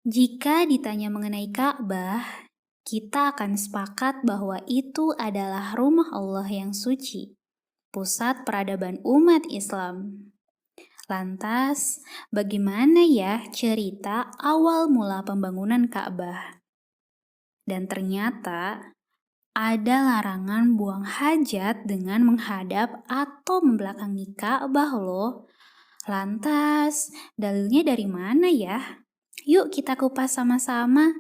Jika ditanya mengenai Ka'bah, kita akan sepakat bahwa itu adalah rumah Allah yang suci, pusat peradaban umat Islam. Lantas, bagaimana ya cerita awal mula pembangunan Ka'bah? Dan ternyata ada larangan buang hajat dengan menghadap atau membelakangi Ka'bah loh. Lantas, dalilnya dari mana ya? Yuk kita kupas sama-sama.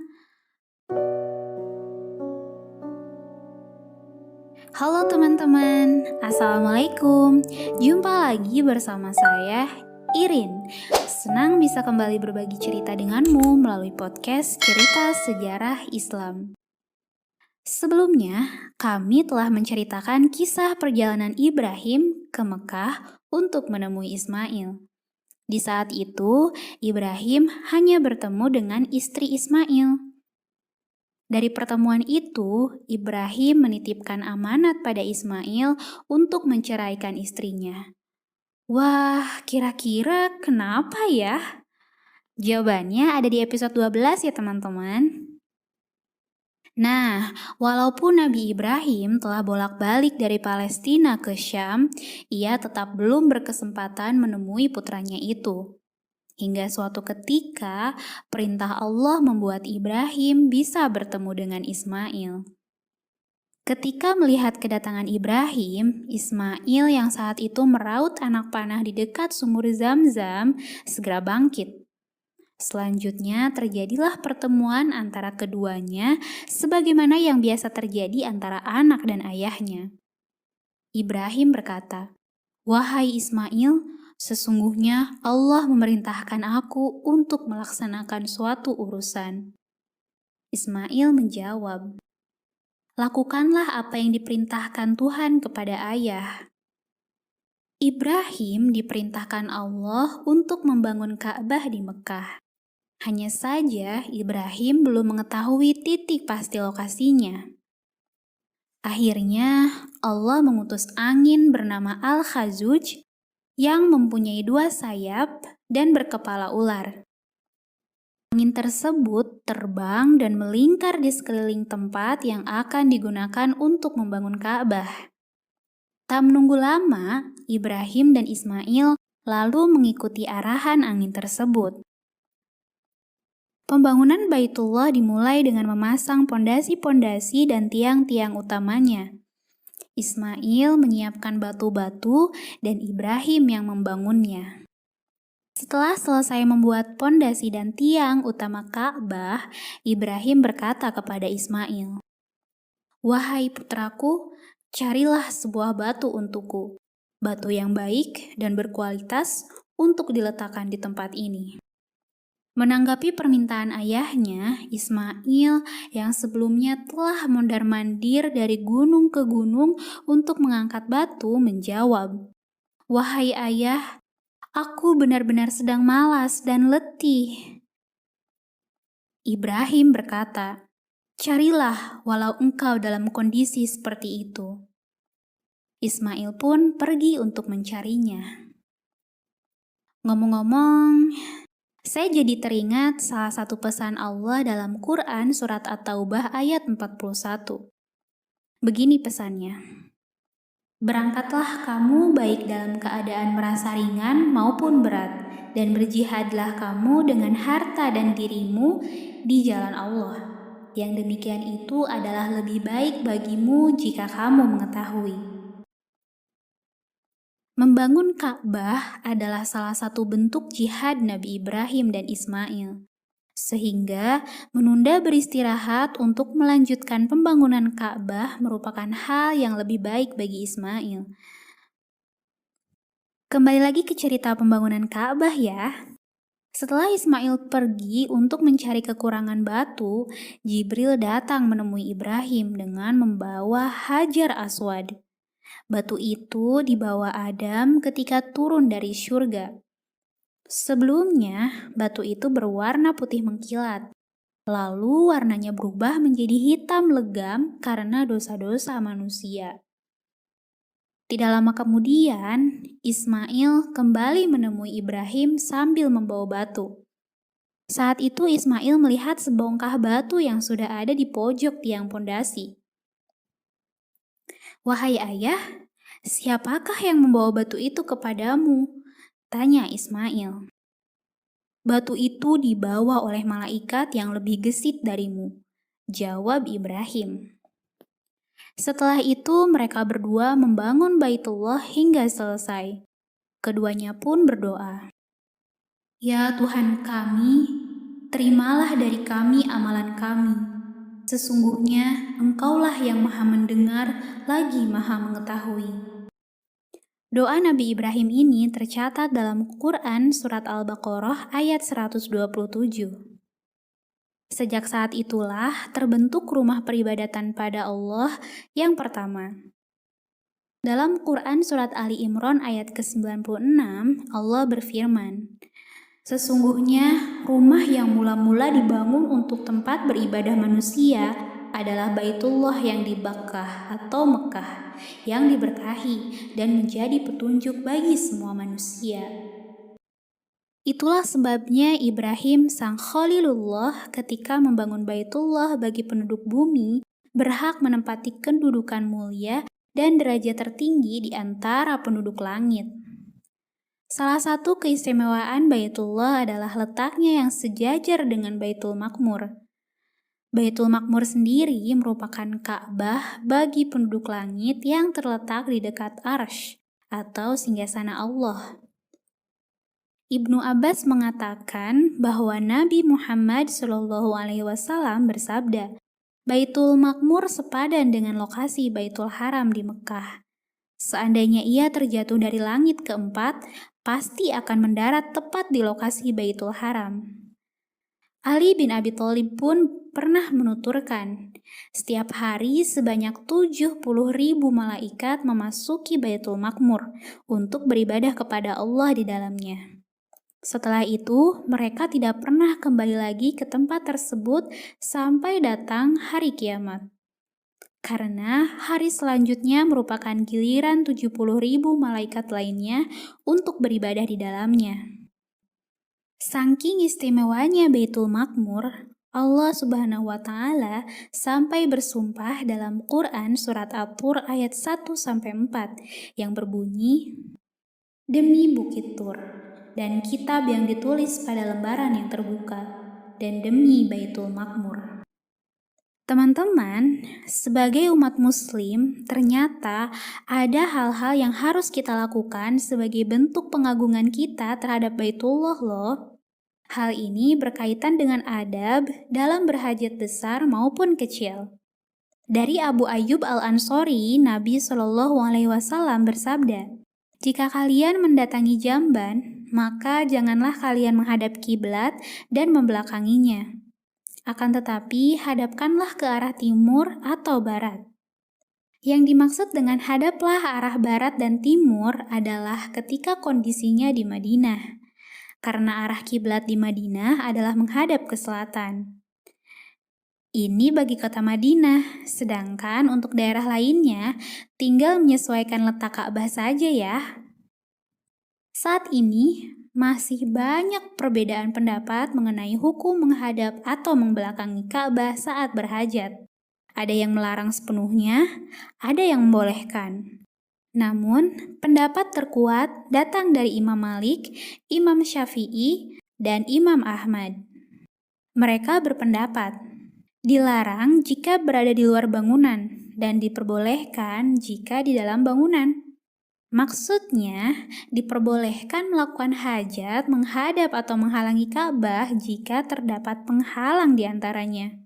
Halo teman-teman, Assalamualaikum. Jumpa lagi bersama saya, Irin. Senang bisa kembali berbagi cerita denganmu melalui podcast Cerita Sejarah Islam. Sebelumnya, kami telah menceritakan kisah perjalanan Ibrahim ke Mekah untuk menemui Ismail. Di saat itu, Ibrahim hanya bertemu dengan istri Ismail. Dari pertemuan itu, Ibrahim menitipkan amanat pada Ismail untuk menceraikan istrinya. Wah, kira-kira kenapa ya? Jawabannya ada di episode 12 ya teman-teman. Nah, walaupun Nabi Ibrahim telah bolak-balik dari Palestina ke Syam, ia tetap belum berkesempatan menemui putranya itu. Hingga suatu ketika, perintah Allah membuat Ibrahim bisa bertemu dengan Ismail. Ketika melihat kedatangan Ibrahim, Ismail yang saat itu meraut anak panah di dekat sumur Zam-Zam segera bangkit. Selanjutnya terjadilah pertemuan antara keduanya sebagaimana yang biasa terjadi antara anak dan ayahnya. Ibrahim berkata, "Wahai Ismail, sesungguhnya Allah memerintahkan aku untuk melaksanakan suatu urusan." Ismail menjawab, "Lakukanlah apa yang diperintahkan Tuhan kepada ayah." Ibrahim diperintahkan Allah untuk membangun Ka'bah di Mekah. Hanya saja Ibrahim belum mengetahui titik pasti lokasinya. Akhirnya Allah mengutus angin bernama Al-Khazuj yang mempunyai 2 sayap dan berkepala ular. Angin tersebut terbang dan melingkar di sekeliling tempat yang akan digunakan untuk membangun Ka'bah. Tak menunggu lama, Ibrahim dan Ismail lalu mengikuti arahan angin tersebut. Pembangunan Baitullah dimulai dengan memasang pondasi-pondasi dan tiang-tiang utamanya. Ismail menyiapkan batu-batu dan Ibrahim yang membangunnya. Setelah selesai membuat pondasi dan tiang utama Ka'bah, Ibrahim berkata kepada Ismail, "Wahai putraku, carilah sebuah batu untukku, batu yang baik dan berkualitas untuk diletakkan di tempat ini." Menanggapi permintaan ayahnya, Ismail yang sebelumnya telah mondar-mandir dari gunung ke gunung untuk mengangkat batu menjawab, "Wahai ayah, aku benar-benar sedang malas dan letih." Ibrahim berkata, "Carilah walau engkau dalam kondisi seperti itu." Ismail pun pergi untuk mencarinya. Ngomong-ngomong, saya jadi teringat salah satu pesan Allah dalam Quran surat At-Taubah ayat 41. Begini pesannya, "Berangkatlah kamu baik dalam keadaan merasa ringan maupun berat, dan berjihadlah kamu dengan harta dan dirimu di jalan Allah. Yang demikian itu adalah lebih baik bagimu jika kamu mengetahui." Membangun Ka'bah adalah salah satu bentuk jihad Nabi Ibrahim dan Ismail. Sehingga menunda beristirahat untuk melanjutkan pembangunan Ka'bah merupakan hal yang lebih baik bagi Ismail. Kembali lagi ke cerita pembangunan Ka'bah ya. Setelah Ismail pergi untuk mencari kekurangan batu, Jibril datang menemui Ibrahim dengan membawa Hajar Aswad. Batu itu dibawa Adam ketika turun dari surga. Sebelumnya, batu itu berwarna putih mengkilat. Lalu warnanya berubah menjadi hitam legam karena dosa-dosa manusia. Tidak lama kemudian, Ismail kembali menemui Ibrahim sambil membawa batu. Saat itu Ismail melihat sebongkah batu yang sudah ada di pojok tiang pondasi. "Wahai ayah, siapakah yang membawa batu itu kepadamu?" tanya Ismail. "Batu itu dibawa oleh malaikat yang lebih gesit darimu," jawab Ibrahim. Setelah itu mereka berdua membangun Baitullah hingga selesai. Keduanya pun berdoa, "Ya Tuhan kami, terimalah dari kami amalan kami. Sesungguhnya Engkaulah yang Maha Mendengar lagi Maha Mengetahui." Doa Nabi Ibrahim ini tercatat dalam Quran Surat Al-Baqarah ayat 127. Sejak saat itulah terbentuk rumah peribadatan pada Allah yang pertama. Dalam Quran Surat Ali Imran ayat ke-96, Allah berfirman, "Sesungguhnya rumah yang mula-mula dibangun untuk tempat beribadah manusia adalah Baitullah yang di Bakkah atau Mekah, yang diberkahi dan menjadi petunjuk bagi semua manusia." Itulah sebabnya Ibrahim sang Khalilullah ketika membangun Baitullah bagi penduduk bumi berhak menempati kedudukan mulia dan derajat tertinggi di antara penduduk langit. Salah satu keistimewaan Baitullah adalah letaknya yang sejajar dengan Baitul Maqmur. Baitul Maqmur sendiri merupakan Ka'bah bagi penduduk langit yang terletak di dekat Arsy atau singgasana Allah. Ibnu Abbas mengatakan bahwa Nabi Muhammad SAW bersabda, "Baitul Maqmur sepadan dengan lokasi Baitul Haram di Mekah. Seandainya ia terjatuh dari langit keempat, pasti akan mendarat tepat di lokasi Baitul Haram." Ali bin Abi Thalib pun pernah menuturkan, setiap hari sebanyak 70.000 malaikat memasuki Baitul Maqmur untuk beribadah kepada Allah di dalamnya. Setelah itu, mereka tidak pernah kembali lagi ke tempat tersebut sampai datang hari kiamat. Karena hari selanjutnya merupakan giliran 70.000 malaikat lainnya untuk beribadah di dalamnya. Saking istimewanya Baitul Maqmur, Allah Subhanahu wa Ta'ala sampai bersumpah dalam Quran Surat At-Tur ayat 1-4 yang berbunyi, "Demi Bukit Tur dan kitab yang ditulis pada lembaran yang terbuka, dan demi Baitul Maqmur." Teman-teman, sebagai umat muslim, ternyata ada hal-hal yang harus kita lakukan sebagai bentuk pengagungan kita terhadap Baitullah loh. Hal ini berkaitan dengan adab dalam berhajat besar maupun kecil. Dari Abu Ayyub Al-Ansori, Nabi SAW bersabda, "Jika kalian mendatangi jamban, maka janganlah kalian menghadap kiblat dan membelakanginya. Akan tetapi, hadapkanlah ke arah timur atau barat." Yang dimaksud dengan hadaplah arah barat dan timur adalah ketika kondisinya di Madinah, karena arah kiblat di Madinah adalah menghadap ke selatan. Ini bagi kota Madinah, sedangkan untuk daerah lainnya tinggal menyesuaikan letak Ka'bah saja ya. Saat ini, masih banyak perbedaan pendapat mengenai hukum menghadap atau membelakangi Ka'bah saat berhajat. Ada yang melarang sepenuhnya, ada yang membolehkan. Namun, pendapat terkuat datang dari Imam Malik, Imam Syafi'i, dan Imam Ahmad. Mereka berpendapat, dilarang jika berada di luar bangunan dan diperbolehkan jika di dalam bangunan. Maksudnya, diperbolehkan melakukan hajat menghadap atau menghalangi Ka'bah jika terdapat penghalang di antaranya.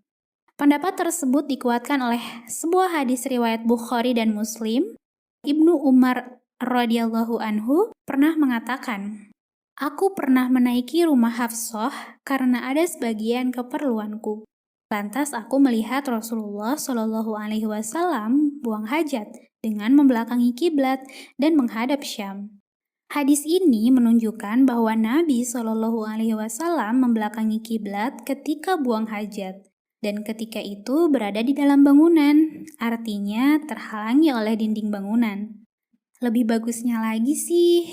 Pendapat tersebut dikuatkan oleh sebuah hadis riwayat Bukhari dan Muslim. Ibnu Umar radhiyallahu anhu pernah mengatakan, "Aku pernah menaiki rumah Hafsah karena ada sebagian keperluanku. Lantas aku melihat Rasulullah Shallallahu Alaihi Wasallam buang hajat dengan membelakangi kiblat dan menghadap Syam." Hadis ini menunjukkan bahwa Nabi Shallallahu Alaihi Wasallam membelakangi kiblat ketika buang hajat dan ketika itu berada di dalam bangunan, artinya terhalangi oleh dinding bangunan. Lebih bagusnya lagi sih,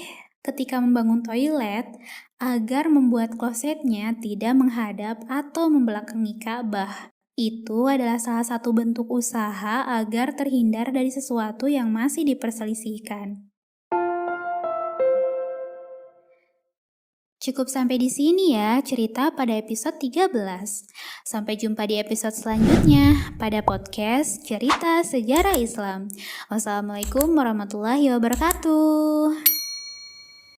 ketika membangun toilet agar membuat klosetnya tidak menghadap atau membelakangi Ka'bah. Itu adalah salah satu bentuk usaha agar terhindar dari sesuatu yang masih diperselisihkan. Cukup sampai di sini ya cerita pada episode 13. Sampai jumpa di episode selanjutnya pada podcast Cerita Sejarah Islam. Wassalamualaikum warahmatullahi wabarakatuh.